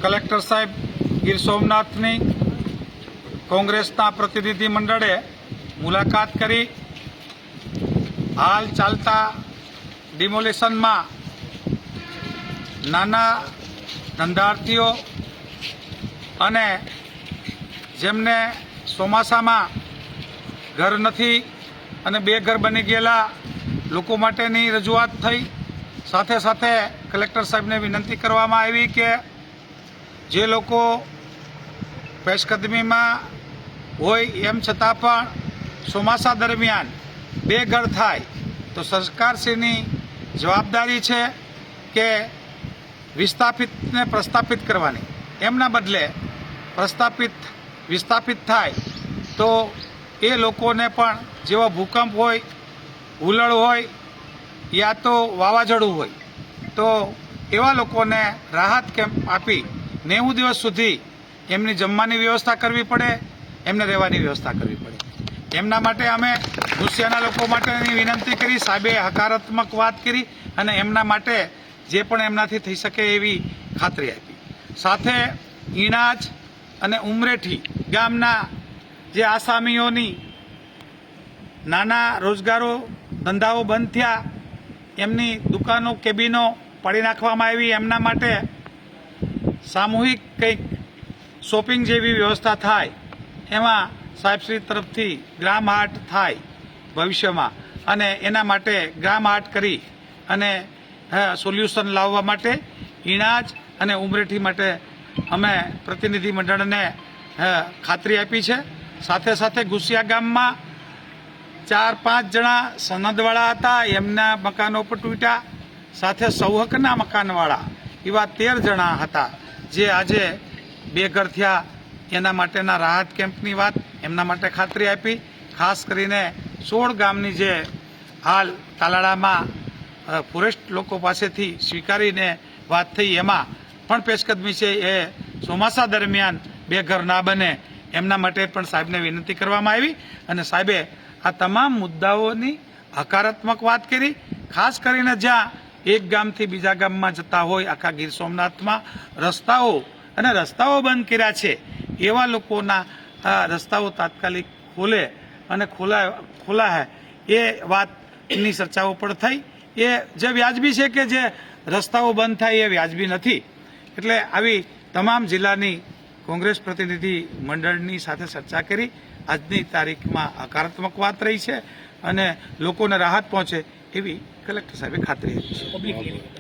Collector સાહેબ ગીર સોમનાથની કોંગ્રેસના પ્રતિનિધિ મંડળે મુલાકાત કરી હાલ ચાલતા ડિમોલિશનમાં નાના ધંધાર્થીઓ અને જેમને ચોમાસામાં ઘર નથી અને બેઘર બની ગયેલા લોકો માટેની રજૂઆત થઈ। સાથે સાથે કલેક્ટર સાહેબને વિનંતી કરવામાં આવી કે જે લોકો પેશકદમીમાં હોય એમ છતાં પણ ચોમાસા દરમિયાન બેઘર થાય તો સરકારશ્રીની જવાબદારી છે કે વિસ્થાપિતને પ્રસ્થાપિત કરવાની, એમના બદલે વિસ્થાપિત થાય તો એ લોકોને પણ જેવો ભૂકંપ હોય, હુલડ હોય યા તો વાવાઝોડું હોય તો એવા લોકોને રાહત કેમ્પ આપી 90 દિવસ સુધી એમની જમવાની વ્યવસ્થા કરવી પડે, એમને રહેવાની વ્યવસ્થા કરવી પડે। એમના માટે અમે ગુસ્સિયાના લોકો માટેની વિનંતી કરી, સાહેબે હકારાત્મક વાત કરી અને એમના માટે જે પણ એમનાથી થઈ શકે એવી ખાતરી આપી। સાથે ઈણાજ અને ઉમરેઠી ગામના જે આસામીઓની નાના રોજગારો ધંધાઓ બંધ થયા, એમની દુકાનો કેબિનો પાડી નાખવામાં આવી, એમના માટે સામૂહિક કંઈક શોપિંગ જેવી વ્યવસ્થા થાય એમાં સાહેબશ્રી તરફથી ગ્રામ હાટ થાય ભવિષ્યમાં અને એના માટે ગ્રામ હાટ કરી અને સોલ્યુશન લાવવા માટે ઈણાજ અને ઉમરેઠી માટે અમે પ્રતિનિધિ મંડળને ખાતરી આપી છે। સાથે સાથે ગુસ્સિયા ગામમાં 4-5 જણા સનદવાળા હતા, એમના મકાનો પર તૂટ્યા, સાથે સૌહકના મકાનવાળા એવા 13 જણા હતા જે આજે બેઘર થયા। એના માટેના રાહત કેમ્પની વાત એમના માટે ખાતરી આપી। ખાસ કરીને 16 ગામની જે હાલ તાલાળામાં ફોરેસ્ટ લોકો પાસેથી સ્વીકારીને વાત થઈ એમાં પણ પેશકદમી છે એ ચોમાસા દરમિયાન બેઘર ના બને એમના માટે પણ સાહેબને વિનંતી કરવામાં આવી અને સાહેબે આ તમામ મુદ્દાઓની હકારાત્મક વાત કરી। ખાસ કરીને જ્યાં એક ગામથી બીજા ગામમાં જતા હોય આખા ગીર સોમનાથમાં રસ્તાઓ બંધ કર્યા છે એવા લોકોના રસ્તાઓ તાત્કાલિક ખોલે અને ખોલાય એ વાતની ચર્ચાઓ પણ થઈ। એ જે વ્યાજબી છે કે જે રસ્તાઓ બંધ થાય એ વ્યાજબી નથી, એટલે આવી તમામ જિલ્લાની કોંગ્રેસ પ્રતિનિધિ મંડળની સાથે ચર્ચા કરી। આજની તારીખમાં હકારાત્મક વાત રહી છે અને લોકોને રાહત પહોંચે એવી કલેક્ટર સાહેબે ખાતરી આપી છે।